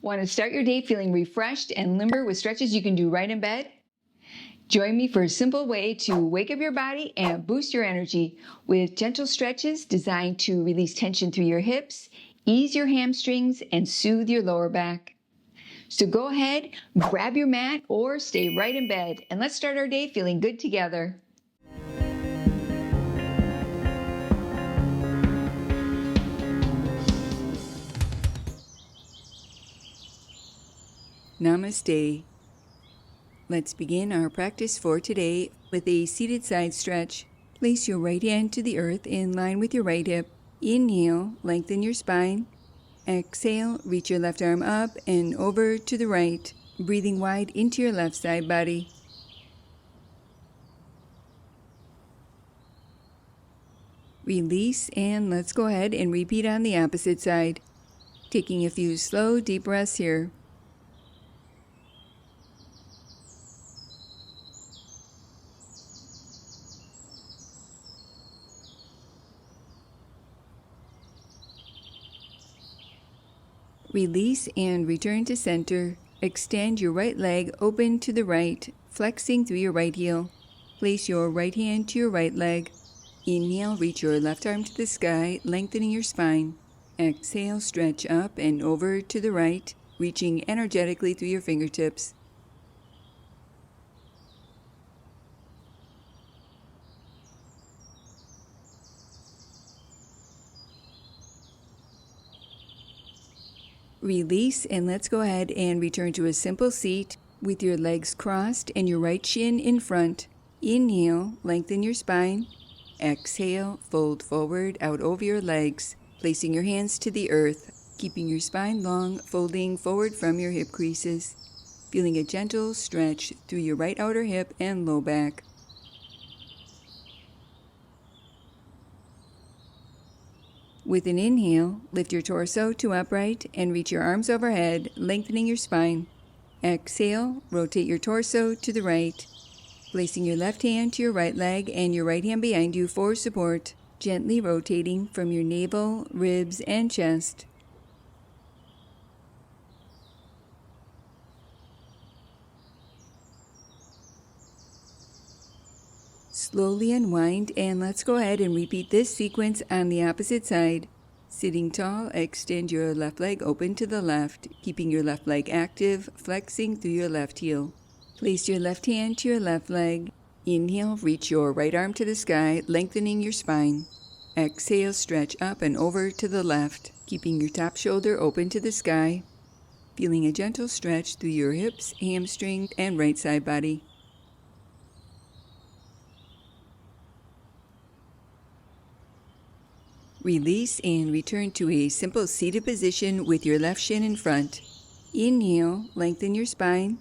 Want to start your day feeling refreshed and limber with stretches you can do right in bed? Join me for a simple way to wake up your body and boost your energy with gentle stretches designed to release tension through your hips, ease your hamstrings, and soothe your lower back. So go ahead, grab your mat or stay right in bed, and let's start our day feeling good together. Namaste. Let's begin our practice for today with a seated side stretch. Place your right hand to the earth in line with your right hip. Inhale, lengthen your spine. Exhale, reach your left arm up and over to the right, breathing wide into your left side body. Release, and let's go ahead and repeat on the opposite side. Taking a few slow, deep breaths here. Release and return to center. Extend your right leg open to the right, flexing through your right heel. Place your right hand to your right leg. Inhale, reach your left arm to the sky, lengthening your spine. Exhale, stretch up and over to the right, reaching energetically through your fingertips. Release, and let's go ahead and return to a simple seat with your legs crossed and your right shin in front. Inhale, lengthen your spine. Exhale, fold forward out over your legs, placing your hands to the earth, keeping your spine long, folding forward from your hip creases. Feeling a gentle stretch through your right outer hip and low back. With an inhale, lift your torso to upright and reach your arms overhead, lengthening your spine. Exhale, rotate your torso to the right, placing your left hand to your right leg and your right hand behind you for support, gently rotating from your navel, ribs, and chest. Slowly unwind, and let's go ahead and repeat this sequence on the opposite side. Sitting tall, extend your left leg open to the left, keeping your left leg active, flexing through your left heel. Place your left hand to your left leg. Inhale, reach your right arm to the sky, lengthening your spine. Exhale, stretch up and over to the left, keeping your top shoulder open to the sky. Feeling a gentle stretch through your hips, hamstring, and right side body. Release and return to a simple seated position with your left shin in front. Inhale, lengthen your spine.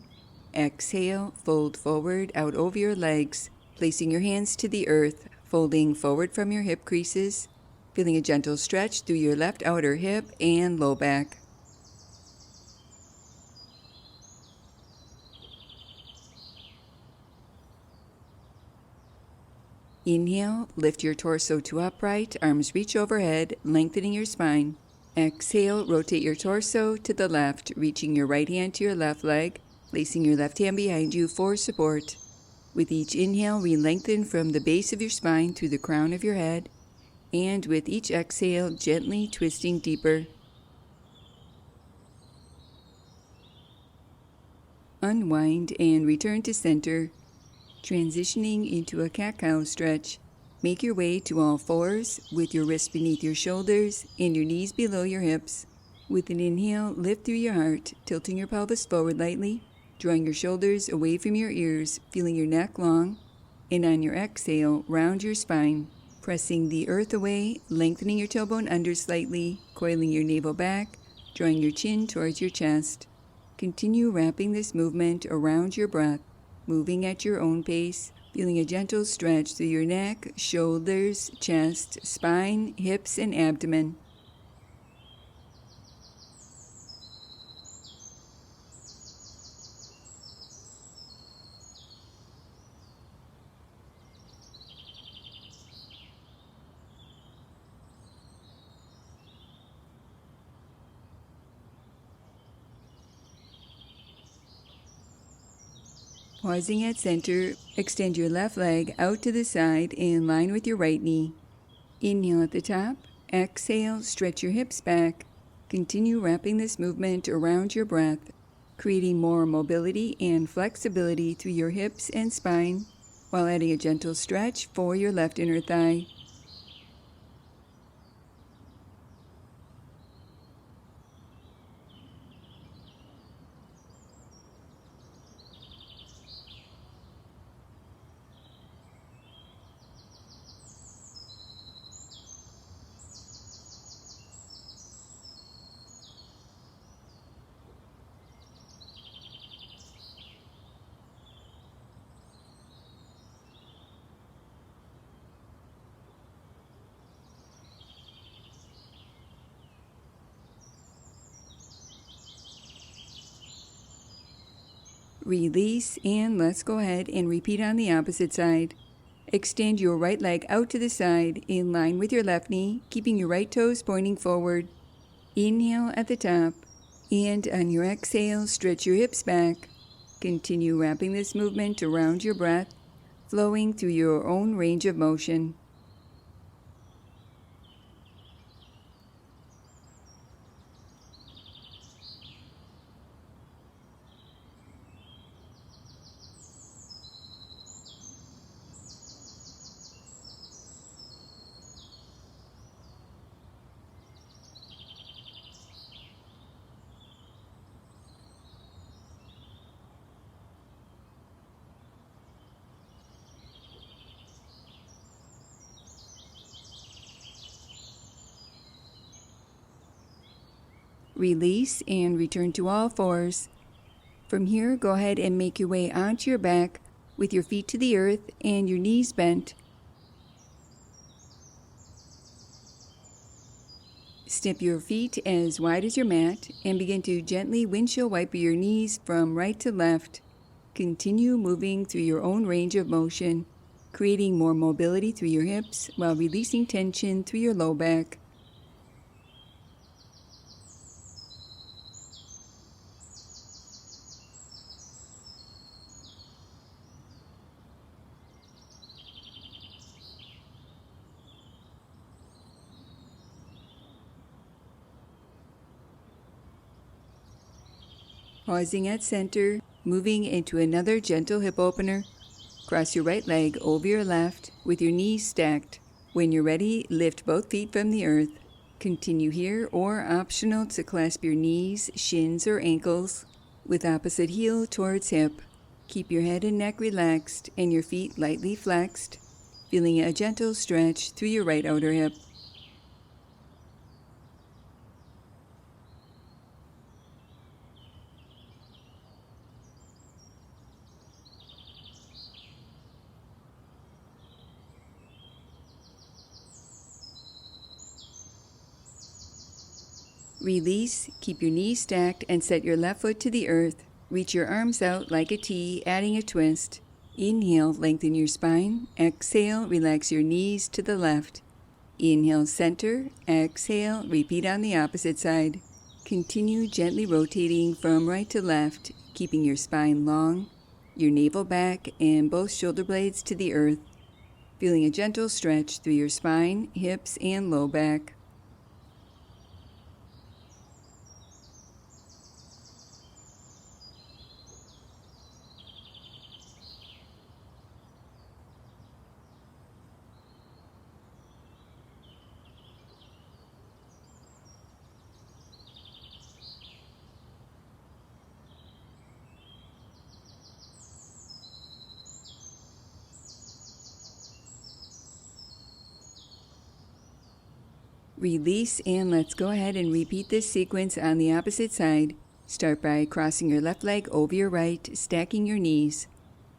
Exhale, fold forward out over your legs, placing your hands to the earth, folding forward from your hip creases, feeling a gentle stretch through your left outer hip and low back. Inhale, lift your torso to upright, arms reach overhead, lengthening your spine. Exhale, rotate your torso to the left, reaching your right hand to your left leg, placing your left hand behind you for support. With each inhale, re-lengthen from the base of your spine to the crown of your head, and with each exhale, gently twisting deeper. Unwind and return to center. Transitioning into a cat-cow stretch. Make your way to all fours with your wrists beneath your shoulders and your knees below your hips. With an inhale, lift through your heart, tilting your pelvis forward lightly, drawing your shoulders away from your ears, feeling your neck long. And on your exhale, round your spine, pressing the earth away, lengthening your tailbone under slightly, coiling your navel back, drawing your chin towards your chest. Continue wrapping this movement around your breath, moving at your own pace, feeling a gentle stretch through your neck, shoulders, chest, spine, hips, and abdomen. Pausing at center, extend your left leg out to the side in line with your right knee. Inhale at the top. Exhale, stretch your hips back. Continue wrapping this movement around your breath, creating more mobility and flexibility through your hips and spine, while adding a gentle stretch for your left inner thigh. Release, and let's go ahead and repeat on the opposite side. Extend your right leg out to the side in line with your left knee, keeping your right toes pointing forward. Inhale at the top, and on your exhale, stretch your hips back. Continue wrapping this movement around your breath, flowing through your own range of motion. Release and return to all fours. From here, go ahead and make your way onto your back with your feet to the earth and your knees bent. Step your feet as wide as your mat and begin to gently windshield wiper your knees from right to left. Continue moving through your own range of motion, creating more mobility through your hips while releasing tension through your low back. Pausing at center, moving into another gentle hip opener. Cross your right leg over your left with your knees stacked. When you're ready, lift both feet from the earth. Continue here, or optional to clasp your knees, shins, or ankles with opposite heel towards hip. Keep your head and neck relaxed and your feet lightly flexed, feeling a gentle stretch through your right outer hip. Release, keep your knees stacked and set your left foot to the earth. Reach your arms out like a T, adding a twist. Inhale, lengthen your spine. Exhale, relax your knees to the left. Inhale, center. Exhale, repeat on the opposite side. Continue gently rotating from right to left, keeping your spine long, your navel back, and both shoulder blades to the earth. Feeling a gentle stretch through your spine, hips, and low back. Release, and let's go ahead and repeat this sequence on the opposite side. Start by crossing your left leg over your right, stacking your knees.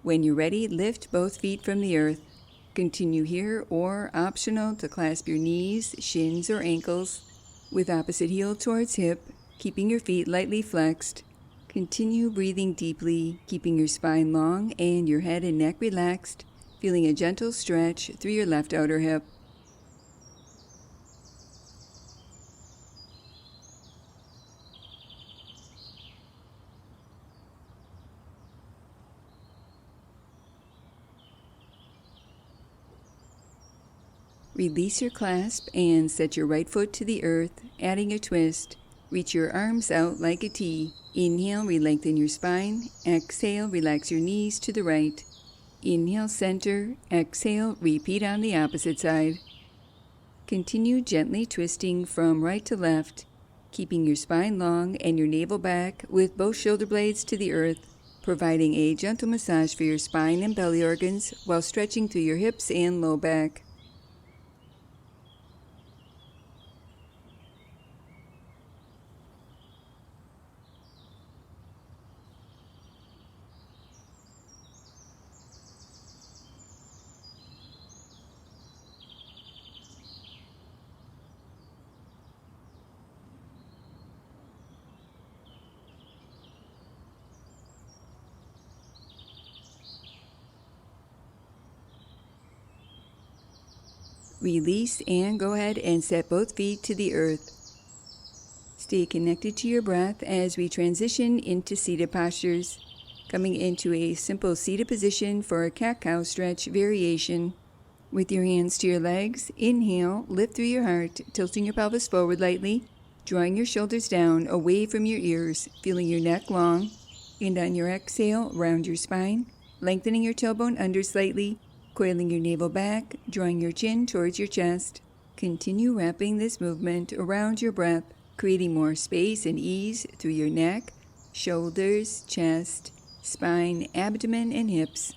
When you're ready, lift both feet from the earth. Continue here, or optional to clasp your knees, shins, or ankles with opposite heel towards hip, keeping your feet lightly flexed. Continue breathing deeply, keeping your spine long and your head and neck relaxed, feeling a gentle stretch through your left outer hip. Release your clasp and set your right foot to the earth, adding a twist. Reach your arms out like a T. Inhale, re-lengthen your spine. Exhale, relax your knees to the right. Inhale, center. Exhale, repeat on the opposite side. Continue gently twisting from right to left, keeping your spine long and your navel back with both shoulder blades to the earth, providing a gentle massage for your spine and belly organs while stretching through your hips and low back. Release and go ahead and set both feet to the earth. Stay connected to your breath as we transition into seated postures, coming into a simple seated position for a cat-cow stretch variation. With your hands to your legs, inhale, lift through your heart, tilting your pelvis forward lightly, drawing your shoulders down away from your ears, feeling your neck long, and on your exhale, round your spine, lengthening your tailbone under slightly, coiling your navel back, drawing your chin towards your chest. Continue wrapping this movement around your breath, creating more space and ease through your neck, shoulders, chest, spine, abdomen, and hips.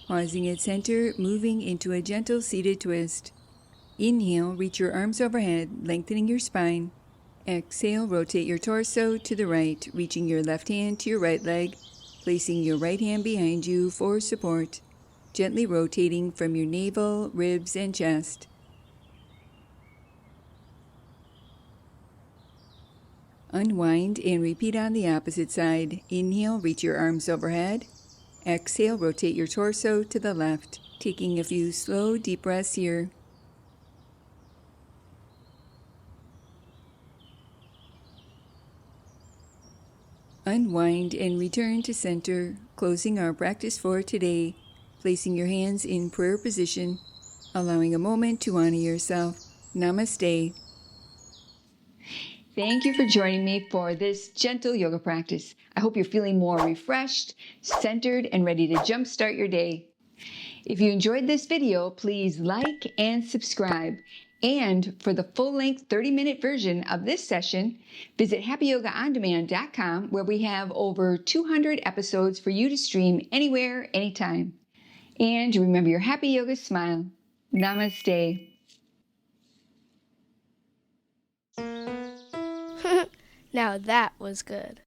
Pausing at center, moving into a gentle seated twist. Inhale, reach your arms overhead, lengthening your spine. Exhale, rotate your torso to the right, reaching your left hand to your right leg, placing your right hand behind you for support, gently rotating from your navel, ribs, and chest. Unwind and repeat on the opposite side. Inhale, reach your arms overhead. Exhale, rotate your torso to the left, taking a few slow, deep breaths here. Unwind and return to center, closing our practice for today, placing your hands in prayer position, allowing a moment to honor yourself. Namaste. Thank you for joining me for this gentle yoga practice. I hope you're feeling more refreshed, centered, and ready to jumpstart your day. If you enjoyed this video, please like and subscribe. And for the full-length 30-minute version of this session, visit happyyogaondemand.com, where we have over 200 episodes for you to stream anywhere, anytime. And remember your happy yoga smile. Namaste. Now that was good.